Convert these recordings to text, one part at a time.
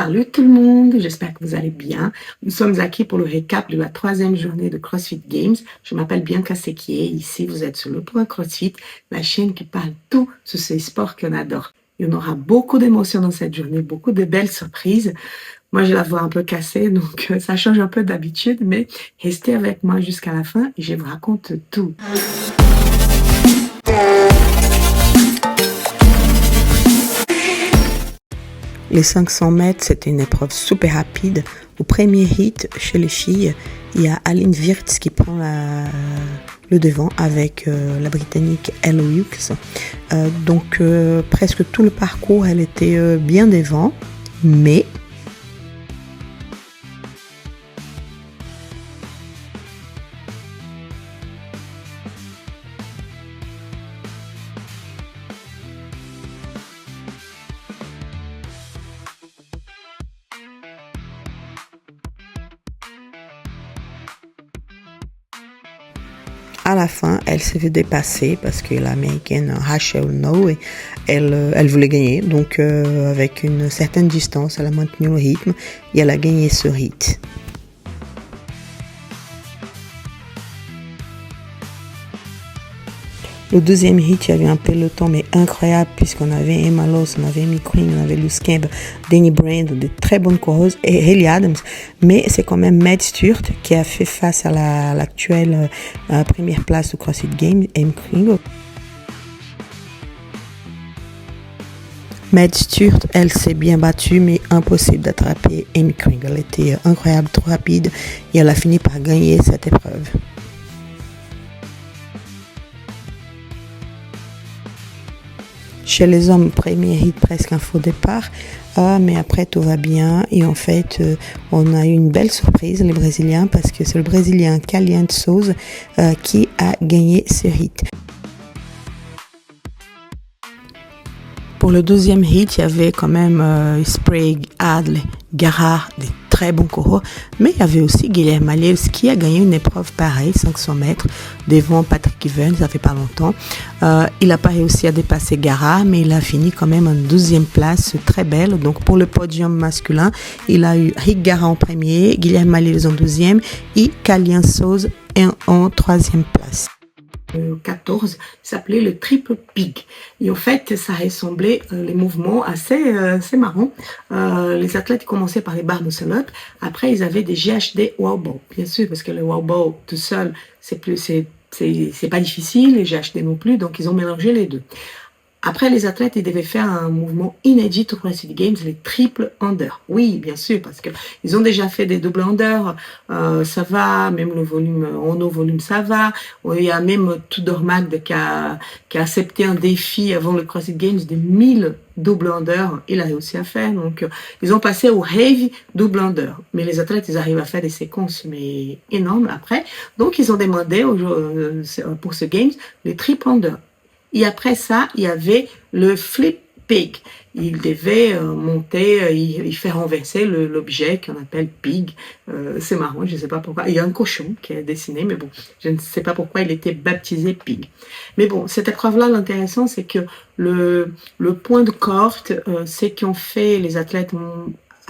Salut tout le monde, j'espère que vous allez bien. Nous sommes acquis pour le récap de la troisième journée de CrossFit Games. Je m'appelle Bianca Sequier. Ici, vous êtes sur le Point CrossFit, la chaîne qui parle tout sur ces sports qu'on adore. Il y en aura beaucoup d'émotions dans cette journée, beaucoup de belles surprises. Moi, j'ai la voix un peu cassée, donc ça change un peu d'habitude, mais restez avec moi jusqu'à la fin et je vous raconte tout. Les 500 mètres, c'était une épreuve super rapide. Au premier hit, chez les filles, il y a Aline Wirtz qui prend le devant avec la Britannique Ella Hughes. Donc, presque tout le parcours, elle était bien devant, mais à la fin, elle s'est fait dépasser parce que l'américaine Rachel Noe, elle voulait gagner. Donc, avec une certaine distance, elle a maintenu le rythme et elle a gagné ce hit. Le deuxième hit, il y avait un peloton mais incroyable puisqu'on avait Emma Loss, on avait Amy Queen, on avait Luce Kemp, Danny Brand, de très bonnes coureuses et Hayley Adams. Mais c'est quand même Mads Sturt qui a fait face à l'actuelle première place du CrossFit Games, Amy Queen. Mads Sturt, elle s'est bien battue mais impossible d'attraper Amy Queen. Elle était incroyable, trop rapide et elle a fini par gagner cette épreuve. Chez les hommes, premier hit, presque un faux départ, mais après tout va bien. Et en fait, on a eu une belle surprise, les Brésiliens, parce que c'est le Brésilien Kalian Souza qui a gagné ce hit. Pour le deuxième hit, il y avait quand même Sprague, Adler, Garrard, des très bons coureurs, mais il y avait aussi Guilherme Aliels qui a gagné une épreuve pareille, 500 mètres, devant Patrick Evans, ça fait pas longtemps. Il n'a pas réussi à dépasser Garrard, mais il a fini quand même en deuxième place, très belle. Donc pour le podium masculin, il a eu Rick Garrard en premier, Guilherme Aliels en deuxième et Kalian Souza en troisième place. 14 s'appelait le triple pig et en fait ça ressemblait les mouvements assez marrants. Les athlètes commençaient par les barres muscle-up, après ils avaient des GHD wow ball, bien sûr, parce que le wow ball tout seul c'est pas difficile, les GHD non plus, donc ils ont mélangé les deux. Après, les athlètes, ils devaient faire un mouvement inédit au CrossFit Games, les triple under. Oui, bien sûr, parce que ils ont déjà fait des double under, ça va, même le volume, en haut volume, ça va. Il y a même Tudor Magd qui a accepté un défi avant le CrossFit Games de 1000 double under, il a réussi à faire. Donc, ils ont passé au heavy double under. Mais les athlètes, ils arrivent à faire des séquences, mais énormes après. Donc, ils ont demandé pour ce Games, les triple under. Et après ça, il y avait le flip pig. Il devait monter, il fait renverser l'objet qu'on appelle pig. C'est marrant, je ne sais pas pourquoi. Il y a un cochon qui est dessiné, mais bon, je ne sais pas pourquoi il était baptisé pig. Mais bon, cette épreuve-là, l'intéressant, c'est que le point de corde, c'est qu'en fait, les athlètes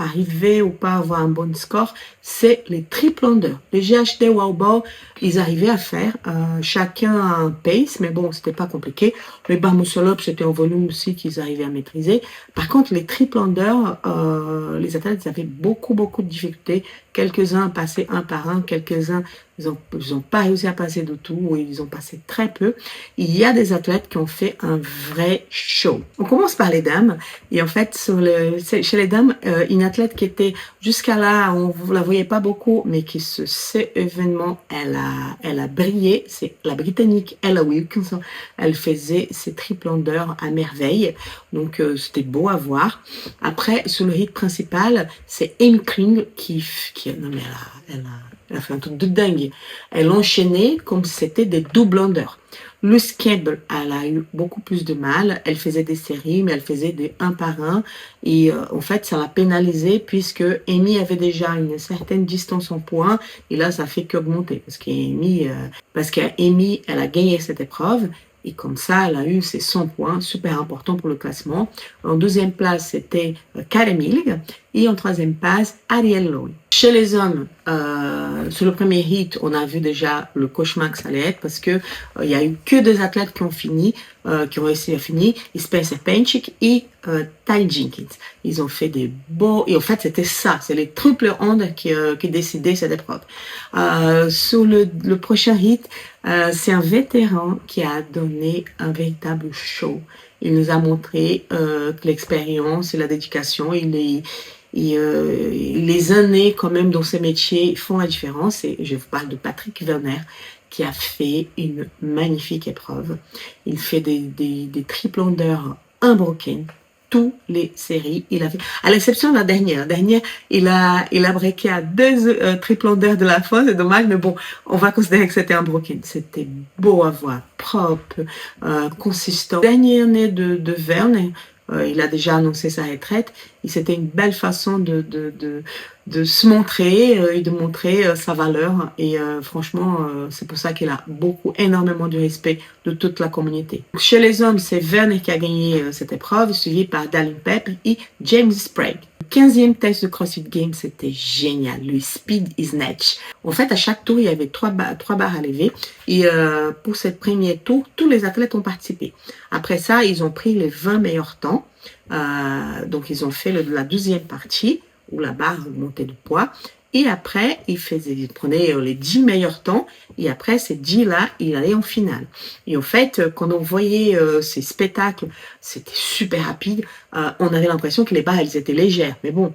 arriver ou pas avoir un bon score, c'est les triple under. Les GHD wow ball, ils arrivaient à faire, chacun un pace, mais bon, c'était pas compliqué. Les barres muscle-up, c'était un volume aussi qu'ils arrivaient à maîtriser. Par contre, les triple under, les athlètes, ils avaient beaucoup de difficultés. Quelques-uns passaient un par un, quelques-uns, ils ont pas réussi à passer de tout, ou ils ont passé très peu. Il y a des athlètes qui ont fait un vrai show. On commence par les dames, et en fait, chez les dames, une athlète qui était jusqu'à là, on ne la voyait pas beaucoup, mais qui cet événement, elle a brillé. C'est la Britannique Ella Wilkinson. Elle faisait ses triple under à merveille, donc c'était beau à voir. Après, sur le hit principal, c'est Amy Queen qui non mais elle a fait un truc de dingue. Elle enchaînait comme si c'était des double under. Luce Kemp, elle a eu beaucoup plus de mal. Elle faisait des séries, mais elle faisait des un par un. Et en fait, ça l'a pénalisée puisque Amy avait déjà une certaine distance en points. Et là, ça fait qu'augmenter. Parce qu'Amy, elle a gagné cette épreuve. Et comme ça, elle a eu ses 100 points, super important pour le classement. En deuxième place, c'était Karen Mills. Et en troisième place, Ariel Lowe. Chez les hommes, sur le premier hit, on a vu déjà le cauchemar que ça allait être parce que il y a eu que deux athlètes qui ont fini, qui ont réussi à finir, Spencer Penchik et Ty Jenkins. Ils ont fait des beaux, et en fait c'était ça, c'est les triples ondes qui décidaient cette épreuve. Sur le prochain hit, c'est un vétéran qui a donné un véritable show. Il nous a montré que l'expérience et la dédication, les années quand même dans ces métiers font la différence. Et je vous parle de Patrick Werner qui a fait une magnifique épreuve. Il fait des triple unders unbroken. Toutes les séries, il a fait, à l'exception de la dernière. La dernière, il a breaké à deux triple unders de la fin. C'est dommage, mais bon, on va considérer que c'était un broken. C'était beau à voir, propre, consistant. Dernière année de Verne, il a déjà annoncé sa retraite. Et c'était une belle façon de se montrer et de montrer sa valeur. Et franchement, c'est pour ça qu'il a énormément de respect de toute la communauté. Chez les hommes, c'est Verne qui a gagné cette épreuve, suivi par Dallin Pep et James Sprague. Le 15e test de CrossFit Games, c'était génial, le Speed Snatch. En fait, à chaque tour, il y avait trois barres à lever. Et pour ce premier tour, tous les athlètes ont participé. Après ça, ils ont pris les 20 meilleurs temps. Donc, ils ont fait la deuxième partie où la barre montait de poids. Et après, ils prenaient les 10 meilleurs temps. Et après, ces 10-là, ils allaient en finale. Et en fait, quand on voyait ces spectacles, c'était super rapide. On avait l'impression que les barres, elles étaient légères. Mais bon,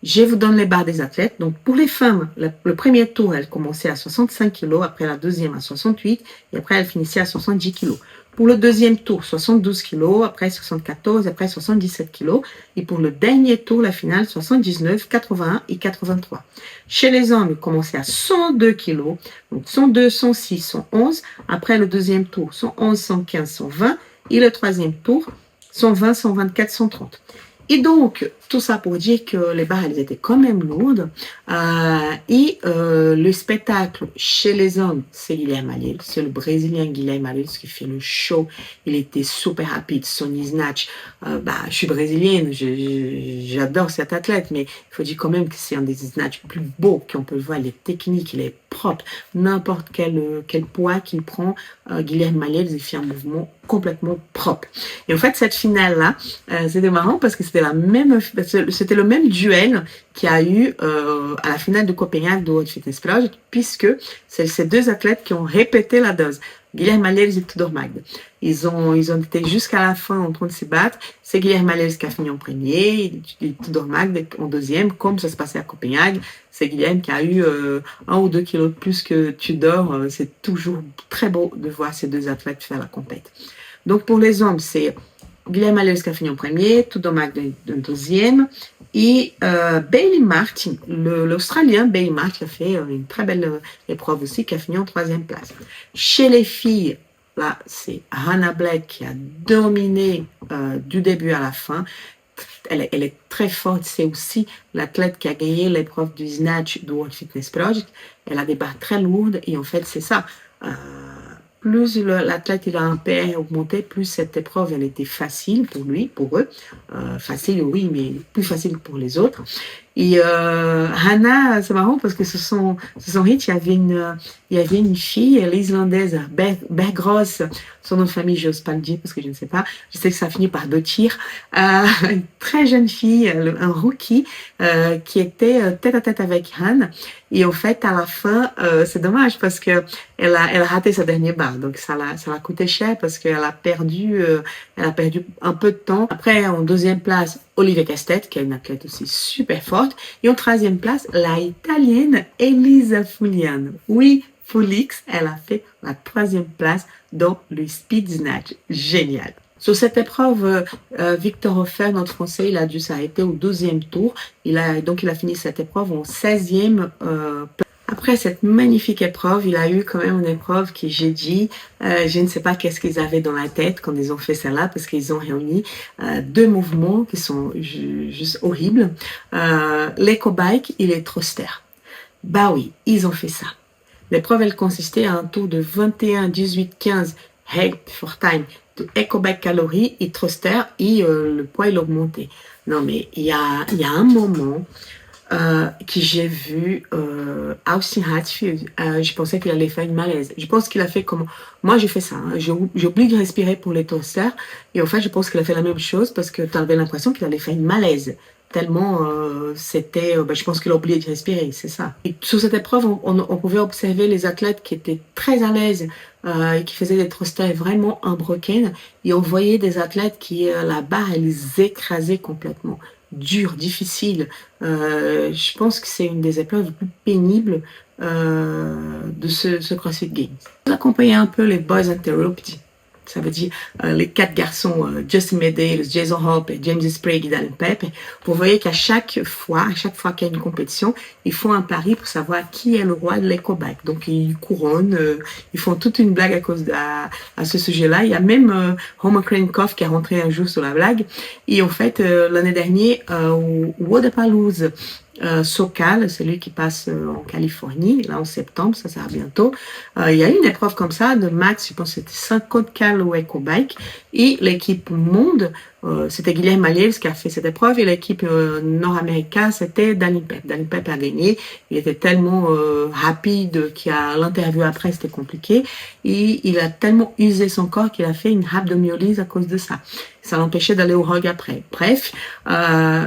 je vous donne les barres des athlètes. Donc, pour les femmes, le premier tour, elle commençait à 65 kg. Après, la deuxième à 68. Et après, elle finissait à 70 kg. Pour le deuxième tour, 72 kg, après 74, après 77 kg. Et pour le dernier tour, la finale, 79, 81 et 83. Chez les hommes, ils commençaient à 102 kg. Donc 102, 106, 111. Après le deuxième tour, 111, 115, 120. Et le troisième tour, 120, 124, 130. Et donc, tout ça pour dire que les barres, elles étaient quand même lourdes. Le spectacle chez les hommes, c'est Guilherme Alliel. C'est le Brésilien Guilherme Alliel qui fait le show. Il était super rapide. Sonny Snatch. Je suis brésilienne. J'adore cet athlète. Mais il faut dire quand même que c'est un des snatchs plus beaux qu'on peut voir. Il est technique, il est propre. N'importe quel poids qu'il prend, Guilherme Alliel, il fait un mouvement complètement propre. Et en fait, cette finale-là, c'était marrant parce que c'était le même duel qu'il y a eu à la finale de Copenhague de World Fitness Project, puisque c'est ces deux athlètes qui ont répété la dose. Guilherme Alliel et Tudor Magde. Ils ont été jusqu'à la fin en train de se battre. C'est Guilherme Alliel qui a fini en premier, et Tudor Magde en deuxième, comme ça se passait à Copenhague. C'est Guilherme qui a eu 1 ou 2 kilos de plus que Tudor. C'est toujours très beau de voir ces deux athlètes faire la compète. Donc pour les hommes, c'est Guilherme Alliel qui a fini en premier, Tudor Magde en deuxième, et Bailey Martin, l'Australien Bailey Martin a fait une très belle épreuve aussi, qui a fini en troisième place. Chez les filles, là, c'est Hannah Black qui a dominé du début à la fin. Elle est très forte. C'est aussi l'athlète qui a gagné l'épreuve du snatch du World Fitness Project. Elle a des barres très lourdes et en fait, c'est ça. Plus l'athlète il a un PR augmenté, plus cette épreuve elle était facile pour eux. Facile oui, mais plus facile pour les autres. Et Hannah, c'est marrant parce que ce sont hit, il y avait une fille, l'Islandaise, Bergros, son nom de famille, j'ose pas le dire parce que je ne sais pas. Je sais que ça finit par Dottir. Une très jeune fille, un rookie, qui était tête à tête avec Han. Et en fait, à la fin, c'est dommage parce que elle a raté sa dernière barre. Donc ça l'a coûté cher parce qu'elle a perdu un peu de temps. Après, en deuxième place, Olivia Castet, qui est une athlète aussi super forte. Et en troisième place, la Italienne Elisa Fuliano. Oui, Fulix, elle a fait la troisième place dans le Speed Snatch. Génial. Sur cette épreuve, Victor Hofer, notre Français, il a dû s'arrêter au 12e tour. Il a fini cette épreuve en 16e place. Après cette magnifique épreuve, il a eu quand même une épreuve qui, j'ai dit, je ne sais pas qu'est-ce qu'ils avaient dans la tête quand ils ont fait celle-là, parce qu'ils ont réuni deux mouvements qui sont juste horribles. L'éco-bike et les thrusters. Bah oui, ils ont fait ça. L'épreuve, elle consistait à un tour de 21, 18, 15 Help for time de Ecobike Calories et thruster et le poids il augmentait. Non mais il y a un moment que j'ai vu Austin Hatfield, je pensais qu'il allait faire une malaise. Je pense qu'il a fait comme moi j'ai fait ça, hein. J'oublie de respirer pour les thrusters et en fait je pense qu'il a fait la même chose parce que tu avais l'impression qu'il allait faire une malaise. Tellement c'était, je pense qu'il a oublié de respirer, c'est ça. Et sur cette épreuve, on pouvait observer les athlètes qui étaient très à l'aise et qui faisaient des thrusters vraiment unbroken. Et on voyait des athlètes qui, la barre, elle les écrasait complètement. Dur, difficile. Je pense que c'est une des épreuves les plus pénibles de ce CrossFit Games. Vous accompagnez un peu les Boys Interrupt. Ça veut dire les 4 garçons, Justin Medeiros, Jason Hope et James Sprague et Dallin Pepe. Vous voyez qu'à chaque fois qu'il y a une compétition, ils font un pari pour savoir qui est le roi de l'éco-bike. Donc ils couronnent, ils font toute une blague à ce sujet-là. Il y a même Homer Krenkov qui est rentré un jour sur la blague. Et en fait, l'année dernière, au Wodapalooza, SoCal, celui qui passe en Californie, là en septembre, ça sert bientôt. Il y a une épreuve comme ça de max, je pense que c'était 50 cal au EcoBike, et l'équipe monde, c'était Guilherme Malheves qui a fait cette épreuve, et l'équipe nord-américaine, c'était Dallin Pepe. Dallin Pepe a gagné, il était tellement rapide qu'à l'interview après, c'était compliqué, et il a tellement usé son corps qu'il a fait une rhabdomyolyse à cause de ça. Ça l'empêchait d'aller au rug après. Bref,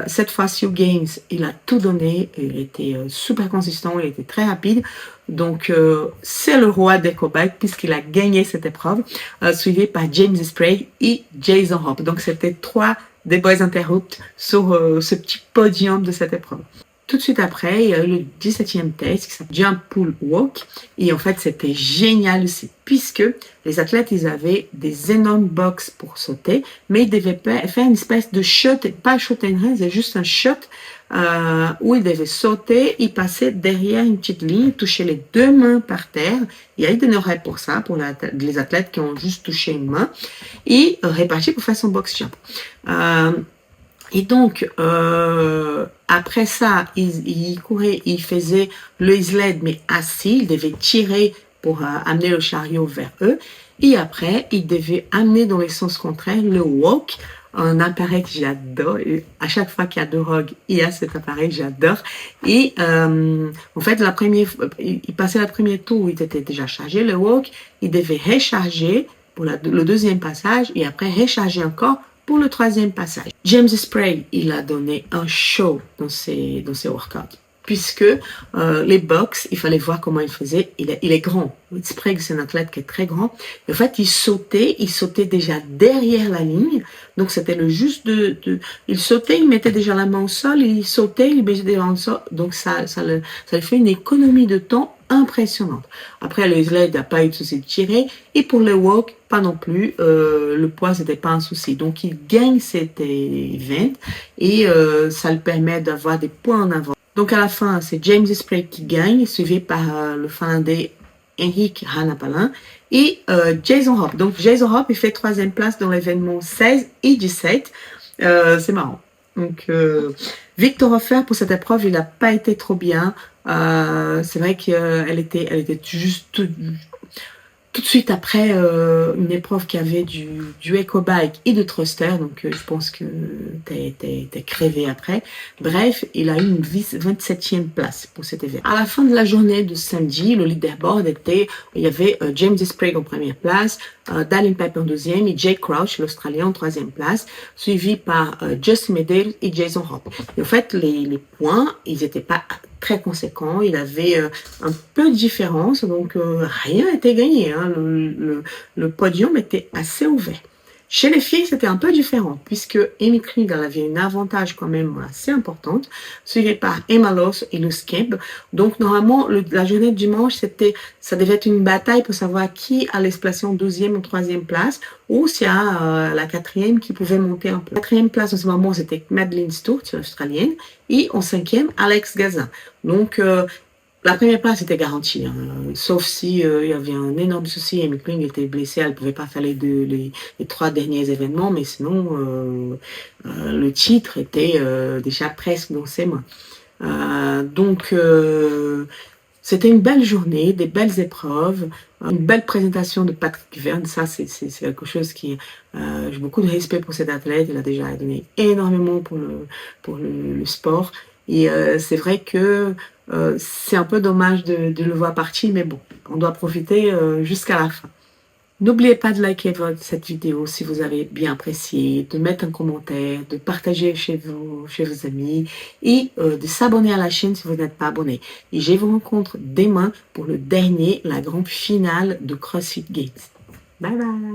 cette fois-ci au Games, il a tout donné. Il était super consistant, il était très rapide. Donc, c'est le roi d'EcoBike puisqu'il a gagné cette épreuve, suivi par James Sprague et Jason Hope. Donc, c'était 3 des Boys Interrupt sur ce petit podium de cette épreuve. Tout de suite après, il y a eu le 17e test qui s'appelle Jump Pull Walk. Et en fait, c'était génial aussi, puisque les athlètes, ils avaient des énormes box pour sauter, mais ils devaient faire une espèce de shot, pas shot and run, c'est juste un shot où ils devaient sauter et passer derrière une petite ligne, toucher les 2 mains par terre. Il y a eu des horaires pour ça, pour les athlètes qui ont juste touché une main, et répartir pour faire son box jump. Et donc, après ça, il courait, il faisait le sled, mais assis, il devait tirer pour amener le chariot vers eux. Et après, il devait amener dans le sens contraire le walk, un appareil que j'adore. À chaque fois qu'il y a de rogue, il y a cet appareil, j'adore. Et en fait, il passait le premier tour où il était déjà chargé, le walk, il devait recharger pour le deuxième passage et après recharger encore pour le 3e passage. James Sprague, il a donné un show dans ses workouts. Puisque les box, il fallait voir comment il faisait. Il est grand. Sprague, c'est un athlète qui est très grand. Et en fait, il sautait déjà derrière la ligne. Donc, c'était le juste il sautait, il mettait déjà la main au sol, il sautait, il baissait déjà au sol. Donc, ça lui fait une économie de temps impressionnante. Après, le sled n'a pas eu de souci de tirer. Et pour le walk, pas non plus. Le poids, c'était pas un souci. Donc, il gagne cet event et ça le permet d'avoir des points en avant. Donc, à la fin, c'est James Sprague qui gagne, suivi par le Finlandais Henrik Hanapalin et Jason Hope. Donc, Jason Hope, il fait 3e place dans l'événement 16 et 17. C'est marrant. Donc, Victor Hofer, pour cette épreuve, il n'a pas été trop bien. C'est vrai qu'elle était juste tout de suite après une épreuve qui avait du EcoBike et de thruster, donc je pense que t'es crevé après. Bref, il a eu une 27e place pour cet événement. À la fin de la journée de samedi, le leaderboard il y avait James Sprague en première place, Dallin Pepe en 2e et Jake Crouch, l'Australien, en 3e place, suivi par Justin Medeiros et Jason Hope. Et en fait, les points, ils n'étaient pas très conséquents, il avait un peu de différence, donc rien n'était gagné, hein. Le podium était assez ouvert. Chez les filles, c'était un peu différent, puisque Amy Krieg avait un avantage quand même assez important, suivi par Emma Loss et Luz Kemp. Donc, normalement, la journée de dimanche, ça devait être une bataille pour savoir qui allait se placer en 2e ou 3e place, ou s'il y a la 4e qui pouvait monter un peu. La 4e place, en ce moment, c'était Madeleine Stewart, l'Australienne, et en 5e, Alex Gazin. Donc, la première place était garantie, hein, sauf si il y avait un énorme souci. Amy Krieg était blessée, elle ne pouvait pas faire les 3 derniers événements, mais sinon, le titre était déjà presque dans ses mains. Donc, C'était une belle journée, des belles épreuves, une belle présentation de Patrick Verne. Ça, c'est quelque chose qui... j'ai beaucoup de respect pour cet athlète. Il a déjà donné énormément pour le sport. Et c'est vrai que c'est un peu dommage de le voir partir, mais bon, on doit profiter jusqu'à la fin. N'oubliez pas de liker cette vidéo si vous avez bien apprécié, de mettre un commentaire, de partager chez vous, chez vos amis et de s'abonner à la chaîne si vous n'êtes pas abonné. Et je vous rencontre demain pour le dernier, la grande finale de CrossFit Games. Bye bye!